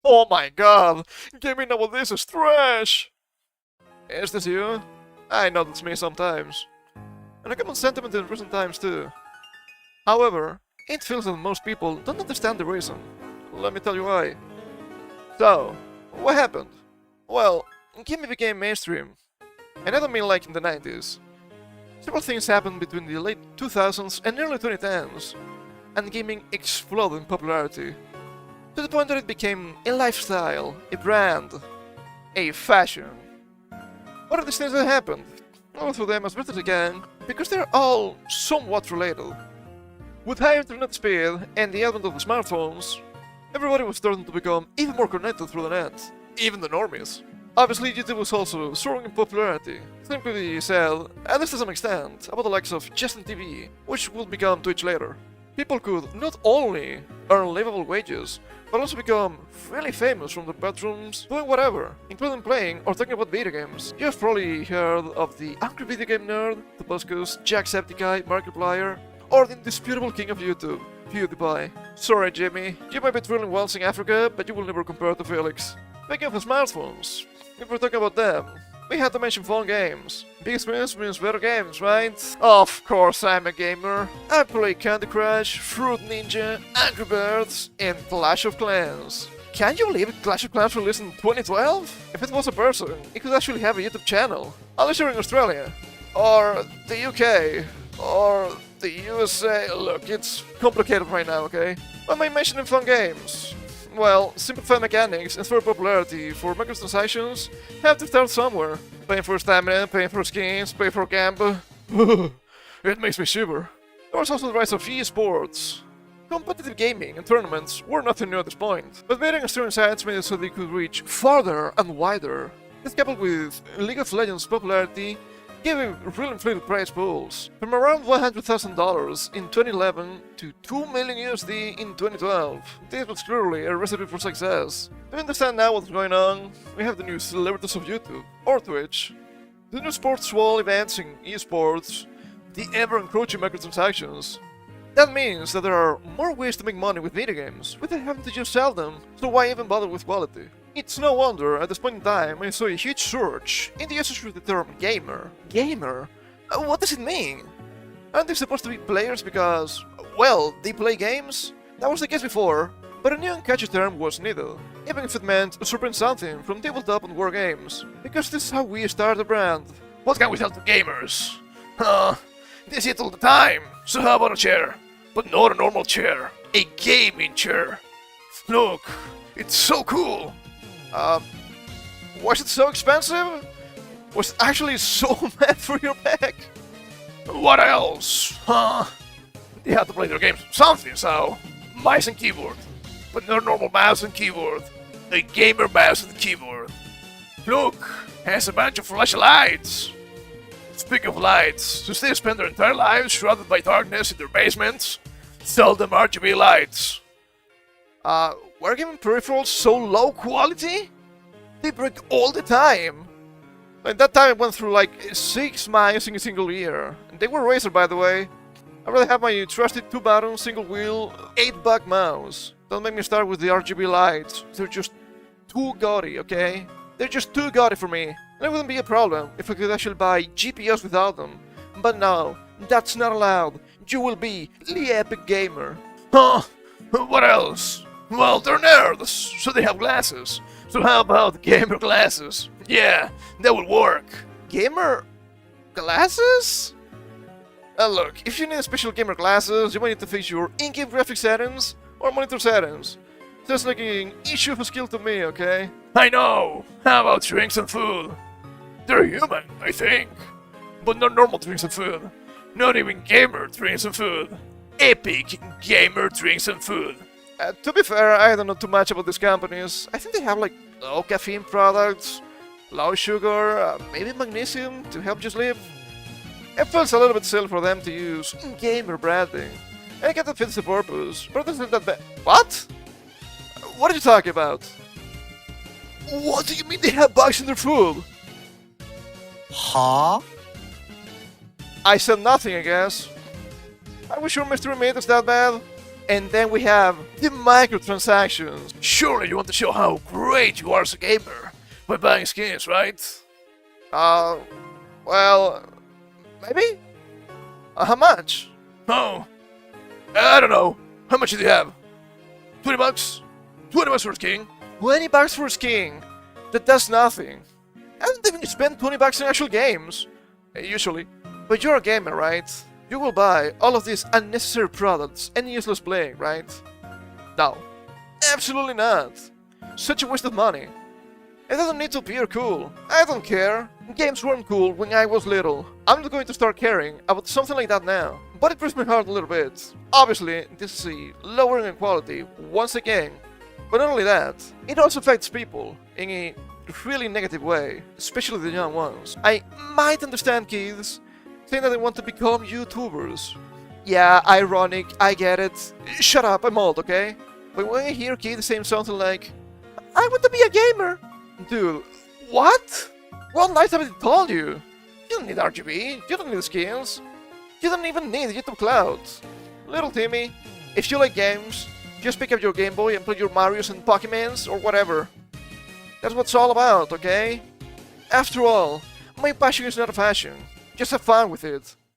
Oh my god! Gaming nowadays is trash! Is this you? I know that's me sometimes. And a common sentiment in recent times too. However, it feels that most people don't understand the reason. Let me tell you why. So, what happened? Well, gaming became mainstream. And I don't mean like in the 90s. Several things happened between the late 2000s and early 2010s, and gaming exploded in popularity. To the point that it became a lifestyle, a brand, a fashion. What are these things that happened? I'll go through them as best as I can, because they're all somewhat related. With higher internet speed and the advent of the smartphones, everybody was starting to become even more connected through the net, even the normies. Obviously, YouTube was also soaring in popularity. Simply said, at least to some extent, about the likes of Justin TV, which would become Twitch later. People could not only earn livable wages, but also become really famous from their bedrooms, doing whatever, including playing or talking about video games. You've probably heard of the Angry Video Game Nerd, the Buscus, Jacksepticeye, Markiplier, or the indisputable king of YouTube, PewDiePie. Sorry Jimmy, you might be drilling wells in Africa, but you will never compare to Felix. Speaking of the smartphones, if we're talking about them, we have to mention phone games. Big experience means better games, right? Of course I'm a gamer. I play Candy Crush, Fruit Ninja, Angry Birds, and Clash of Clans. Can you believe Clash of Clans released in 2012? If it was a person, it could actually have a YouTube channel. Unless you're in Australia, or the UK, or the USA. Look, it's complicated right now, okay? What am I mentioning fun games? Well, simplified mechanics and further popularity for microtransactions have to start somewhere. Paying for stamina, paying for skins, paying for gamble. It makes me shiver. There was also the rise of esports. Competitive gaming and tournaments were nothing new at this point, but betting on certain sites made it so they could reach farther and wider. This coupled with League of Legends' popularity gave it really inflated prize pools, from around $100,000 in 2011 to $2 million USD in 2012. This was clearly a recipe for success. To understand now what's going on, we have the new celebrities of YouTube, or Twitch, the new sports wall events in esports, the ever-encroaching microtransactions. That means that there are more ways to make money with video games, without having to just sell them, so why even bother with quality? It's no wonder, at this point in time, I saw a huge surge in the usage of the term gamer. Gamer? What does it mean? Aren't they supposed to be players because, well, they play games? That was the case before, but a new and catchy term was needed, even if it meant usurping something from tabletop and war games, because this is how we start a brand. What can we tell to gamers? They see it all the time, so how about a chair? But not a normal chair, a gaming chair. Look, it's so cool. Was it so expensive? Was it actually so bad for your back? What else? They have to play their games with something, so mouse and keyboard. But not a normal mouse and keyboard. A gamer mouse and keyboard. Look, has a bunch of flashlights. Speaking of lights, since they spend their entire lives shrouded by darkness in their basements, sell them RGB lights. We're giving peripherals so low quality? They break all the time. Like that time I went through like 6 mice in a single year. And they were Razer, by the way. I'd rather have my trusted 2-button, single-wheel, 8-buck mouse. Don't make me start with the RGB lights. They're just too gaudy, okay? They're just too gaudy for me. And it wouldn't be a problem if I could actually buy GPUs without them. But no, that's not allowed. You will be the epic gamer. Huh? What else? Well, they're nerds, so they have glasses. So how about gamer glasses? Yeah, that would work. Gamer glasses? Look, if you need special gamer glasses, you might need to fix your in-game graphic settings or monitor settings. Just like an issue of skill to me, okay? I know! How about drinks and food? They're human, I think. But not normal drinks and food. Not even gamer drinks and food. Epic gamer drinks and food. To be fair, I don't know too much about these companies. I think they have like low caffeine products, low sugar, maybe magnesium to help you sleep. It feels a little bit silly for them to use gamer branding. I get that fits the purpose, but it isn't that bad. What? What are you talking about? What do you mean they have bugs in their food? Huh? I said nothing, I guess. Are we sure Mr. Mate is that bad? And then we have the microtransactions. Surely you want to show how great you are as a gamer by buying skins, right? Well, maybe? How much? Oh, I don't know. How much do you have? 20 bucks? 20 bucks for a skin? 20 bucks for a skin? That does nothing. I don't even spend 20 bucks in actual games. Usually. But you're a gamer, right? You will buy all of these unnecessary products and useless playing, right? No. Absolutely not. Such a waste of money. It doesn't need to appear cool. I don't care. Games weren't cool when I was little. I'm not going to start caring about something like that now. But it breaks my heart a little bit. Obviously, this is a lowering in quality, once again. But not only that, it also affects people in a really negative way, especially the young ones. I might understand kids saying that they want to become YouTubers. Yeah, ironic, I get it. Shut up, I'm old, okay? But when I hear kids saying something like, I want to be a gamer. Dude, what? What lies have I told you? You don't need RGB, you don't need skins. You don't even need YouTube Cloud. Little Timmy, if you like games, just pick up your Game Boy and play your Marios and Pokemons or whatever. That's what it's all about, okay? After all, my passion is not a fashion. Just have fun with it.